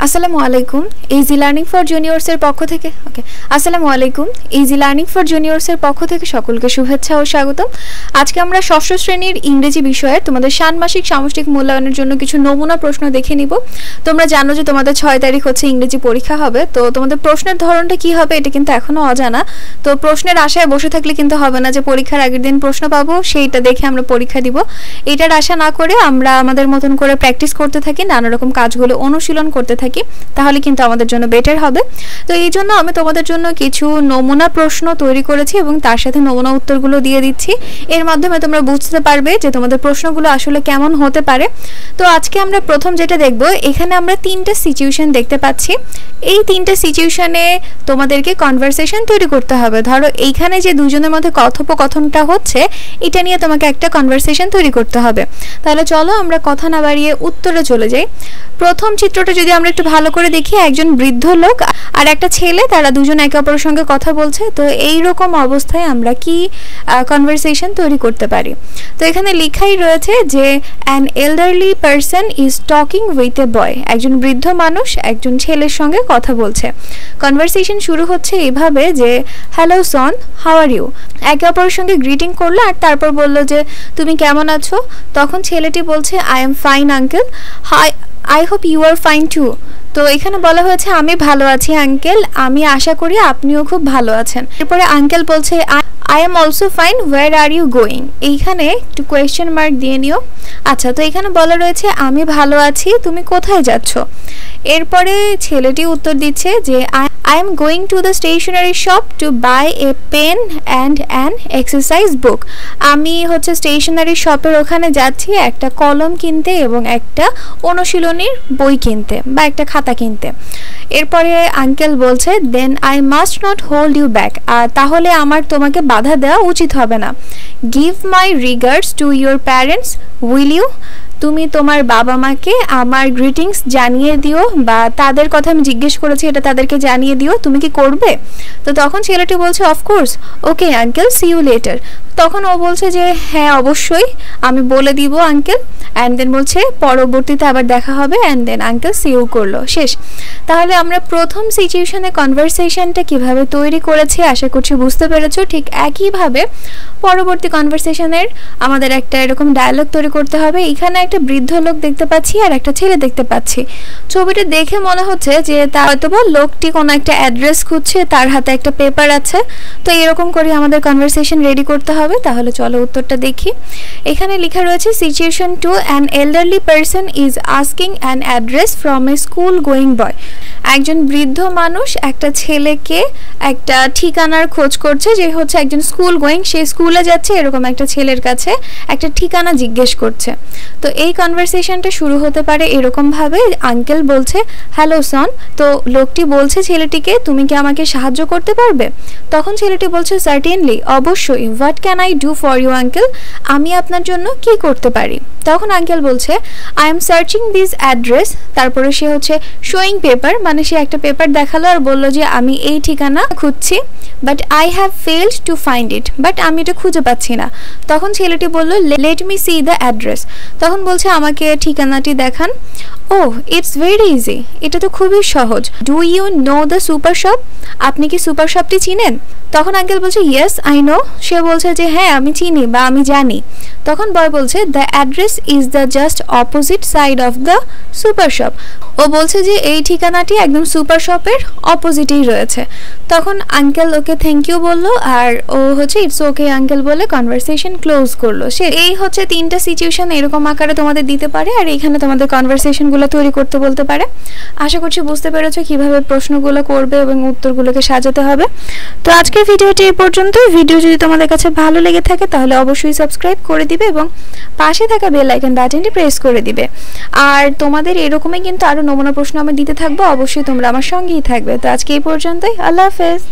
আসসালামু আলাইকুম easy learning for juniors এর পক্ষ থেকে আসসালামু আলাইকুম ইজি লার্নিং ফর জুনিয়র্স এর পক্ষ থেকে সকলকে শুভেচ্ছা ও স্বাগতম। আজকে আমরা ষষ্ঠ শ্রেণীর ইংরেজি বিষয়ে তোমাদের ষান্মাসিক সামষ্টিক মূল্যায়নের জন্য কিছু নমুনা প্রশ্ন দেখে নিব। তোমরা জানো যে তোমাদের 6 তারিখ হচ্ছে ইংরেজি পরীক্ষা হবে, তো তোমাদের প্রশ্নের ধরনটা কি হবে এটা কিন্তু এখনো অজানা। তো প্রশ্নের আশায় বসে থাকলে কিন্তু হবে না যে পরীক্ষার আগের দিন প্রশ্ন পাবো সেইটা দেখে আমরা পরীক্ষা দিব। এটার আশা না করে আমরা আমাদের মতন করে প্র্যাকটিস করতে থাকি, নানা রকম কাজগুলো অনুশীলন করতে থাকি, তাহলে কিন্তু আমাদের জন্য বেটার হবে। তো এই জন্য আমি তোমাদের জন্য কিছু নমুনা প্রশ্ন তৈরি করেছি এবং তার সাথে নমুনা উত্তরগুলো দিয়ে দিচ্ছি। এর মাধ্যমে তোমরা বুঝতে পারবে যে তোমাদের প্রশ্নগুলো আসলে কেমন হতে পারে। তো আজকে আমরা প্রথম যেটা দেখব, এখানে আমরা 3টা সিচুয়েশন দেখতে পাচ্ছি। এই 3টা সিচুয়েশনে তোমাদেরকে কনভারসেশন তৈরি করতে হবে। ধরো এইখানে যে দুজনের মধ্যে কথোপকথনটা হচ্ছে এটা নিয়ে তোমাকে একটা কনভারসেশন তৈরি করতে হবে। তাহলে চলো আমরা কথা না বাড়িয়ে উত্তরে চলে যাই। প্রথম চিত্রটা যদি আমরা একটু ভালো করে দেখি, একজন বৃদ্ধ লোক আর একটা ছেলে, তারা দুজন একে অপরের সঙ্গে কথা বলছে। তো এই রকম অবস্থায় আমরা কি কনভারসেশন তৈরি করতে পারি? তো এখানে লেখাই রয়েছে যে an elderly person is talking with a boy, একজন বৃদ্ধ মানুষ একজন ছেলের সঙ্গে কথা বলছে। কনভারসেশন শুরু হচ্ছে এইভাবে যে hello son, how are you. একে অপরের সঙ্গে গ্রিটিং করলো আর তারপর বললো যে তুমি কেমন আছো। তখন ছেলেটি বলছে I am fine uncle, I hope you are fine too. তো এখানে বলা হয়েছে আমি ভালো আছি আঙ্কেল, আমি আশা করি আপনিও খুব ভালো আছেন। এরপরে আঙ্কেল বলছে I am also fine, where are you going. এইখানে একটু কোয়েশ্চেন মার্ক দিয়ে নিও। আচ্ছা, তো এখানে বলা রয়েছে আমি ভালো আছি, তুমি কোথায় যাচ্ছ? এরপরে ছেলেটি উত্তর দিচ্ছে যে I am going to the stationery shop to buy a pen and an exercise book. আমি হচ্ছে স্টেশনারি শপের ওখানে যাচ্ছি একটা কলম কিনতে এবং একটা অনুশীলনীর বই কিনতে বা একটা খাতা কিনতে। এরপরে আঙ্কেল বলছে then I must not hold you back, তাহলে আমার তোমাকে বাধা দেওয়া উচিত হবে না। Give my regards to your parents, will you? তুমি তোমার বাবা মাকে আমার গ্রিটিংস জানিয়ে দিও, বা তাদের কথা আমি জিজ্ঞেস করেছি এটা তাদেরকে জানিয়ে দিও, তুমি কি করবে? তো তখন ছেলেটি বলছে of course, okay uncle, see you later. তখন ও বলছে যে হ্যাঁ অবশ্যই আমি বলে দিব আঙ্কেল, অ্যান্ড দেন বলছে পরবর্তীতে আবার দেখা হবে, and then uncle see you করলো, শেষ। তাহলে আমরা প্রথম সিচুয়েশনে কনভারসেশনটা কিভাবে তৈরি করেছি আশা করছি বুঝতে পেরেছো। ঠিক একইভাবে পরবর্তী কনভারসেশনের আমাদের একটা এরকম ডায়ালগ তৈরি করতে হবে। এখানে একটা বৃদ্ধ লোক দেখতে পাচ্ছি আর একটা ছেলে দেখতে পাচ্ছি। ছবিটা দেখে মনে হচ্ছে যে তা হয়তোবা লোকটি কোনো একটা অ্যাড্রেস খুঁজছে, তার হাতে একটা পেপার আছে। তো এরকম করে আমাদের কনভারসেশন রেডি করতে হবে। তাহলে চলো উত্তরটা দেখি। এখানে লেখা রয়েছে situation 2, an elderly person is asking an address from a school going boy. একজন বৃদ্ধ মানুষ একটা ছেলেকে একটা ঠিকানার খোঁজ করছে, যে হচ্ছে একজন স্কুল গোয়িং, সে স্কুলে যাচ্ছে, এরকম একটা ছেলের কাছে একটা ঠিকানা জিজ্ঞেস করছে। তো এই কনভারসেশনটা শুরু হতে পারে এরকম ভাবে, আঙ্কেল বলছে হ্যালো সন। তো লোকটি বলছে ছেলেটিকে তুমি কি আমাকে সাহায্য করতে পারবে? তখন ছেলেটি বলছে সার্টেনলি, অবশ্যই। What can I do for you uncle? আমি আপনার জন্য কি করতে পারি? তখন আঙ্কেল বলছে I am searching this address. তারপরে সে হচ্ছে শোয়িং পেপার, মানে সে একটা পেপার দেখালো আর বললো যে আমি এই ঠিকানা খুঁজছি, but I have failed to find it, but আমি এটা খুঁজে পাচ্ছি না। তখন ছেলেটি বলল let me C the address. তখন বলছে আমাকে ঠিকানাটি দেখান। ও ইটস ভেরি ইজি, এটা তো খুবই সহজ। Do you know the super shop? আপনি কি সুপার শপটি চিনেন? তখন আঙ্কেল বলছে ইয়েস আই নো। সে বলছে যে হ্যাঁ আমি চিনি বা আমি জানি। তখন বয় বলছে the address is the just opposite side of the super shop. ও বলছে যে এই ঠিকানাটি একদম সুপার শপের অপোজিটেই রয়েছে। তখন আঙ্কেল ওকে থ্যাংক ইউ বললো আর ও হচ্ছে ইটস ওকে আঙ্কেল বলে কনভারসেশন ক্লোজ করলো। সে এই হচ্ছে 3টা সিচুয়েশন এরকম আকারে তোমাদের দিতে পারে আর এখানে তোমাদের কনভারসেশনগুলো তৈরি করতে বলতে পারে। আশা করছি বুঝতে পেরেছো কিভাবে প্রশ্নগুলো করবে এবং উত্তরগুলোকে সাজাতে হবে। তো আজকের ভিডিওটি এই পর্যন্তই। ভিডিও যদি তোমাদের কাছে ভালো লেগে থাকে তাহলে অবশ্যই সাবস্ক্রাইব করে দিবে এবং পাশে থাকা বেল আইকন বাটনটি প্রেস করে দিবে। আর তোমাদের এরকমই কিন্তু আরো নমুনা প্রশ্ন আমি দিতে থাকবো, অবশ্যই তোমরা আমার সঙ্গেই থাকবে। তো আজকে এই পর্যন্তই, আল্লাহ হাফেজ।